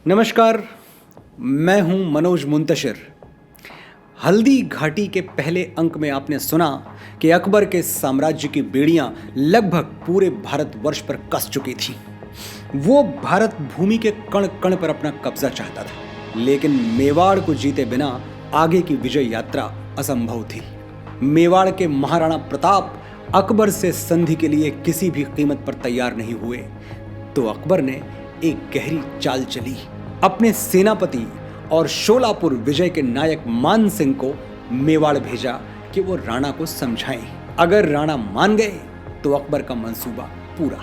नमस्कार, मैं हूं मनोज मुंतशिर। हल्दी घाटी के पहले अंक में आपने सुना कि अकबर के साम्राज्य की बेड़ियां लगभग पूरे भारतवर्ष पर कस चुकी थी। वो भारत भूमि के कण कण पर अपना कब्जा चाहता था, लेकिन मेवाड़ को जीते बिना आगे की विजय यात्रा असंभव थी। मेवाड़ के महाराणा प्रताप अकबर से संधि के लिए किसी भी कीमत पर तैयार नहीं हुए, तो अकबर ने एक गहरी चाल चली। अपने सेनापति और शोलापुर विजय के नायक मान सिंह को मेवाड़ भेजा कि वो राणा को समझाएं। अगर राणा मान गए तो अकबर का मंसूबा पूरा,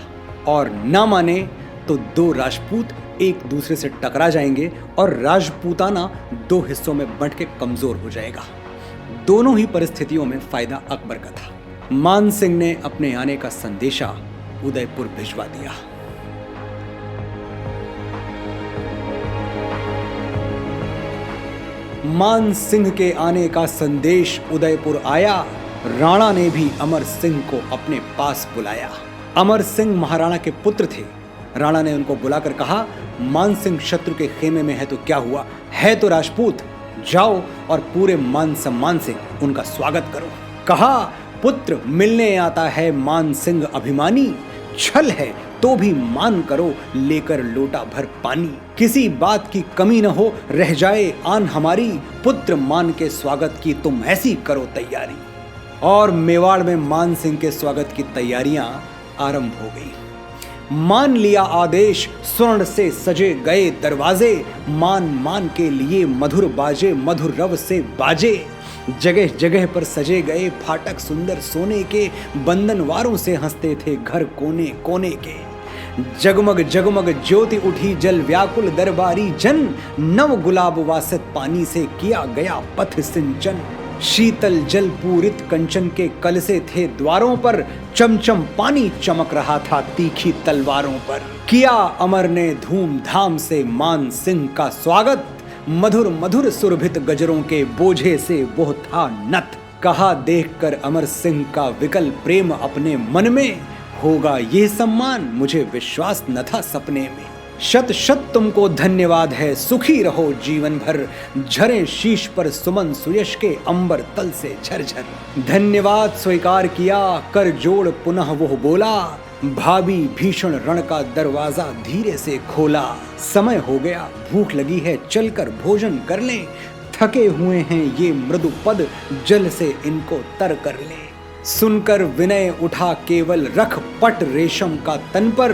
और ना माने तो दो राजपूत एक दूसरे से टकरा जाएंगे और राजपूताना दो हिस्सों में बंट के कमजोर हो जाएगा। दोनों ही परिस्थितियों में फायदा अकबर का था। मान सिंह ने अपने आने का संदेशा उदयपुर भिजवा दिया। मान सिंह के आने का संदेश उदयपुर आया। राणा ने भी अमर सिंह को अपने पास बुलाया। अमर सिंह महाराणा के पुत्र थे। राणा ने उनको बुलाकर कहा, मान सिंह शत्रु के खेमे में है तो क्या हुआ, है तो राजपूत, जाओ और पूरे मान सम्मान से उनका स्वागत करो। कहा, पुत्र मिलने आता है मान सिंह अभिमानी, छल है तो भी मान करो लेकर लोटा भर पानी। किसी बात की कमी न हो, रह जाए आन हमारी, पुत्र मान के स्वागत की तुम ऐसी करो तैयारी। और मेवाड़ में मान सिंह के स्वागत की तैयारियां आरंभ हो गई। मान लिया आदेश, स्वर्ण से सजे गए दरवाजे, मान के लिए मधुर बाजे, मधुर रव से बाजे। जगह जगह पर सजे गए फाटक सुंदर सोने के, बंधनवारों से हंसते थे घर कोने कोने के। जगमग जगमग ज्योति उठी जल व्याकुल दरबारी जन, नव गुलाब वासित पानी से किया गया पथ सिंचन। शीतल जल पूरित कंचन के कलसे थे द्वारों पर, चमचम पानी चमक रहा था तीखी तलवारों पर। किया अमर ने धूमधाम से मान सिंह का स्वागत, मधुर मधुर सुरभित गजरों के बोझे से वो था नत। कहा देखकर अमर सिंह का विकल प्रेम अपने मन में, होगा ये सम्मान मुझे विश्वास न था सपने में। शत शत तुमको धन्यवाद है, सुखी रहो जीवन भर, झरे शीश पर सुमन सुयश के अंबर तल से झरझर। धन्यवाद स्वीकार किया कर जोड़ पुनः वो बोला, भाभी भीषण रण का दरवाजा धीरे से खोला। समय हो गया, भूख लगी है, चलकर भोजन कर लें, थके हुए हैं ये मृदु पद, जल से इनको तर कर लें। सुनकर विनय उठा केवल, रख पट रेशम का तन पर,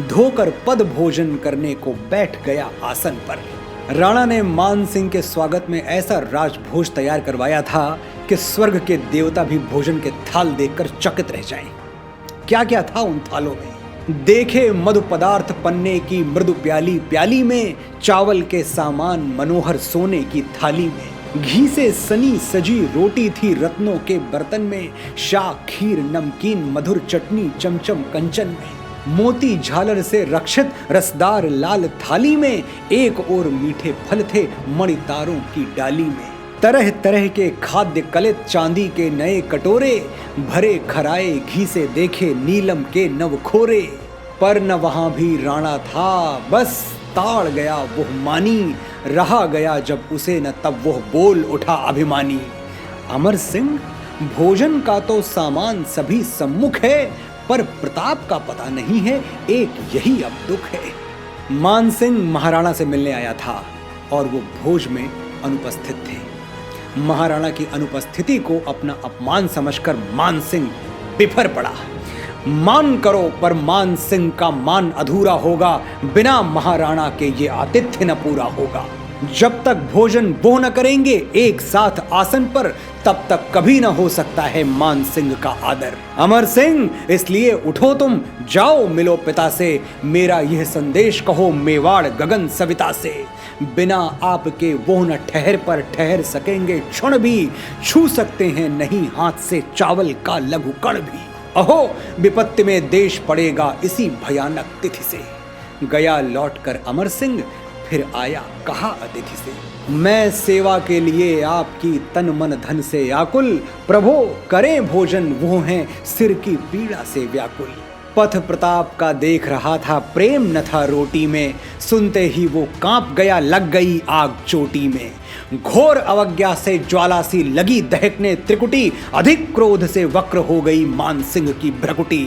धोकर पद भोजन करने को बैठ गया आसन पर। राणा ने मान सिंह के स्वागत में ऐसा राजभोज तैयार करवाया था कि स्वर्ग के देवता भी भोजन के थाल देखकर चकित रह जाएं। क्या क्या था उन थालों में? देखे मधु पदार्थ पन्ने की मृदु प्याली प्याली में, चावल के सामान मनोहर सोने की थाली में। घी से सनी सजी रोटी थी रत्नों के बर्तन में, शाक खीर नमकीन मधुर चटनी चमचम कंचन में। मोती झालर से रक्षित रसदार लाल थाली में, एक और मीठे फल थे मणितारों की डाली में। तरह तरह के खाद्य कलित चांदी के नए कटोरे, भरे खराए घी से देखे नीलम के नवखोरे। पर न वहां भी राणा था, बस ताड़ गया वो मानी, रहा गया जब उसे न तब वो बोल उठा अभिमानी। अमर सिंह, भोजन का तो सामान सभी सम्मुख है, पर प्रताप का पता नहीं है, एक यही अब दुख है। मान सिंह महाराणा से मिलने आया था और वो भोज में अनुपस्थित थे। महाराणा की अनुपस्थिति को अपना अपमान समझकर मान सिंह बिफर पड़ा। मान करो पर मान सिंह का मान अधूरा होगा, बिना महाराणा के ये आतिथ्य न पूरा होगा। जब तक भोजन वो न करेंगे एक साथ आसन पर, तब तक कभी न हो सकता है मान सिंह का आदर। अमर सिंह, इसलिए उठो तुम, जाओ मिलो पिता से, मेरा यह संदेश कहो मेवाड़ गगन सविता से। बिना आपके वो न ठहर पर ठहर सकेंगे क्षण भी, छू सकते हैं नहीं हाथ से चावल का लघु कण भी। अहो विपत्ति में देश पड़ेगा इसी भयानक तिथि से। गया लौटकर अमर सिंह, फिर आया कहा अतिथि से, मैं सेवा के लिए आपकी तन मन धन से आकुल, प्रभो करें भोजन वो हैं सिर की पीड़ा से व्याकुल। पथ प्रताप का देख रहा था, प्रेम न था रोटी में, सुनते ही वो कांप गया, लग गई आग चोटी में। घोर अवज्ञा से ज्वाला सी लगी दहकने त्रिकुटी, अधिक क्रोध से वक्र हो गई मान सिंह की भ्रकुटी।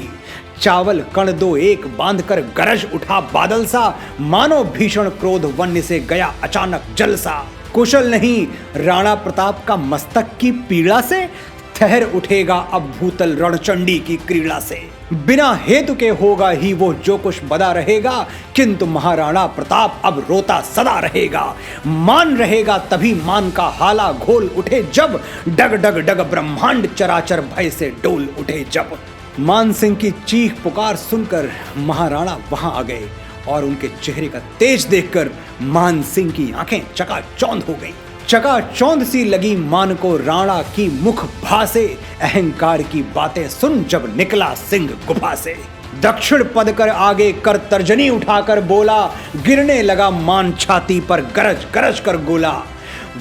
चावल कण दो एक बांधकर गरज उठा बादल सा, मानो भीषण क्रोध वन्य से गया अचानक जलसा। कुशल नहीं राणा प्रताप का मस्तक की पीड़ा से, ठहर उठेगा अब भूतल रणचंडी की क्रीड़ा से। बिना हेतु के होगा ही वो जो कुछ बदा रहेगा, किंतु महाराणा प्रताप अब रोता सदा रहेगा। मान रहेगा तभी मान का हाला घोल उठे जब, डग डग डग ब्रह्मांड चराचर भय से डोल उठे जब। मान सिंह की चीख पुकार सुनकर महाराणा वहां आ गए और उनके चेहरे का तेज देखकर मान सिंह की आंखें चकाचौंध हो गईं। चकाचौंध सी लगी मान को राणा की मुख भासे, अहंकार की बातें सुन जब निकला सिंह गुफा से। दक्षिण पद कर आगे कर तर्जनी उठाकर बोला, गिरने लगा मान छाती पर गरज गरज कर गोला।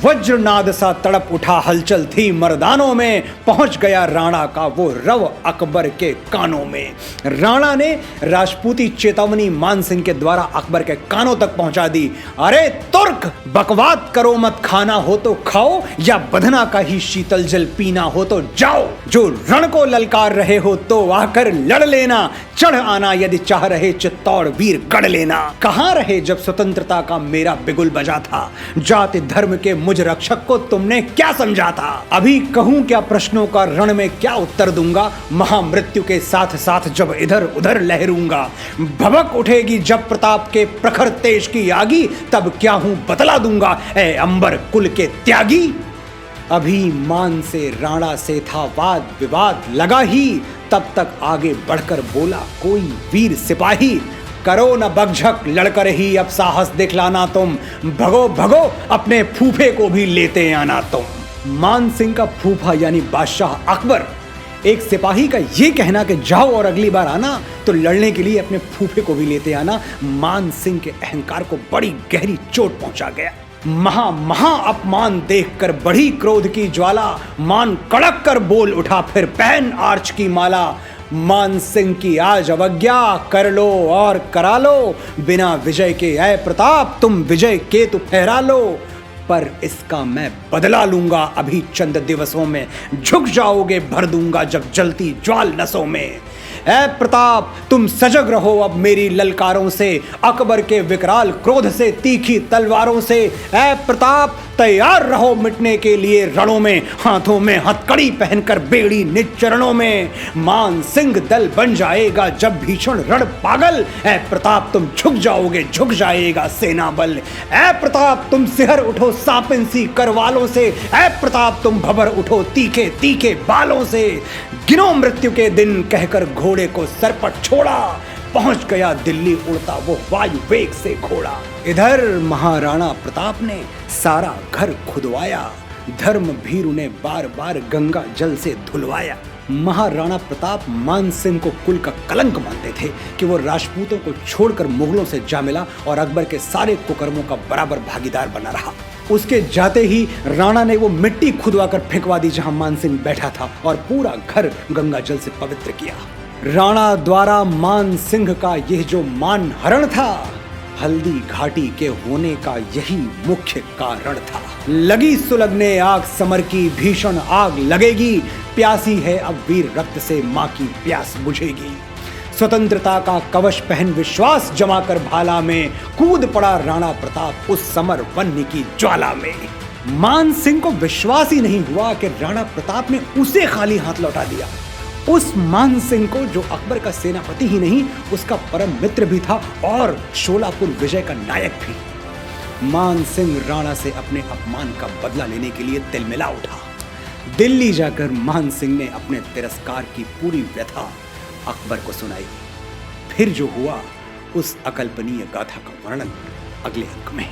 वज्रनाद सा तड़प उठा हलचल थी मर्दानों में, पहुंच गया राणा का वो रव अकबर के कानों में। राणा ने राजपूती चेतावनी मान सिंह के द्वारा अकबर के कानों तक पहुंचा दी। अरे तुर्क, बकवाद करो मत, खाना हो तो खाओ या बधना का ही शीतल जल पीना हो तो जाओ। जो रण को ललकार रहे हो तो आकर लड़ लेना, चढ़ आना यदि चाह रहे चित्तौड़ वीर गढ़ लेना। कहां रहे जब स्वतंत्रता का मेरा बिगुल बजा था, जाति धर्म के मुझ रक्षक को तुमने क्या समझा था। अभी कहूं क्या प्रश्नों का रण में क्या उत्तर दूंगा, महामृत्यु के साथ साथ जब इधर उधर लहरूंगा। भभक उठेगी जब प्रताप के प्रखर तेज की आगी, तब क्या हूं बतला दूंगा ए अंबर कुल के त्यागी। अभी मान से राणा से था वाद विवाद लगा ही, तब तक आगे बढ़कर बोला कोई वीर सिपाही, करो न बकझक लड़कर ही अब साहस दिखलाना तुम, भगो भगो अपने फूफे को भी लेते आना तुम। मान सिंह का फूफा यानी बादशाह अकबर, एक सिपाही का ये कहना कि जाओ और अगली बार आना तो लड़ने के लिए अपने फूफे को भी लेते आना, मान सिंह के अहंकार को बड़ी गहरी चोट पहुंचा गया। महा अपमान देखकर बढ़ी क्रोध की ज्वाला, मान कड़क कर बोल उठा फिर पहन आर्च की माला। मान सिंह की आज अवज्ञा कर लो और करा लो, बिना विजय के ऐ प्रताप तुम विजय केतु फहरा लो। पर इसका मैं बदला लूंगा अभी चंद दिवसों में, झुक जाओगे भर दूंगा जब जलती ज्वाल नसों में। ऐ प्रताप तुम सजग रहो अब मेरी ललकारों से, अकबर के विकराल क्रोध से तीखी तलवारों से। ऐ प्रताप तैयार रहो मिटने के लिए रणों में, हाथों में हथकड़ी पहनकर बेड़ी निज चरणों में। मान सिंह दल बन जाएगा जब भीषण रण पागल, ऐ प्रताप तुम झुक जाओगे झुक जाएगा सेना बल। ऐ प्रताप तुम सिहर उठो सांपिन सी करवालों से, ऐ प्रताप तुम भबर उठो तीखे तीखे बालों से। गिनो मृत्यु के दिन कहकर घोड़े को सर पर छोड़ा, पहुंच गया दिल्ली उड़ता वो वायु वेग से घोड़ा। इधर महाराणा प्रताप ने सारा घर खुदवाया, धर्म भीरु ने बार बार गंगा जल से धुलवाया। महाराणा प्रताप मान सिंह को कुल का कलंक मानते थे कि वो राजपूतों को छोड़कर मुगलों से जा मिला और अकबर के सारे कुकर्मों का बराबर भागीदार बना रहा। उसके जाते ही राणा ने वो मिट्टी खुदवा कर फेंकवा दी जहां मान सिंह बैठा था और पूरा घर गंगा जल से पवित्र किया। राणा द्वारा मान सिंह का यह जो मान हरण था, हल्दी घाटी के होने का यही मुख्य कारण था। लगी सुलगने आग समर की भीषण आग लगेगी, प्यासी है अब वीर रक्त से मां की प्यास बुझेगी। स्वतंत्रता का कवच पहन विश्वास जमाकर भाला में, कूद पड़ा राणा प्रताप उस समर वन्य की ज्वाला में। मान सिंह को विश्वास ही नहीं हुआ कि राणा प्रताप ने उसे खाली हाथ लौटा दिया, उस मान सिंह को जो अकबर का सेनापति ही नहीं उसका परम मित्र भी था और शोलापुर विजय का नायक भी। मान सिंह राणा से अपने अपमान का बदला लेने के लिए तिलमिला उठा। दिल्ली जाकर मान सिंह ने अपने तिरस्कार की पूरी व्यथा अकबर को सुनाई। फिर जो हुआ उस अकल्पनीय गाथा का वर्णन अगले अंक में।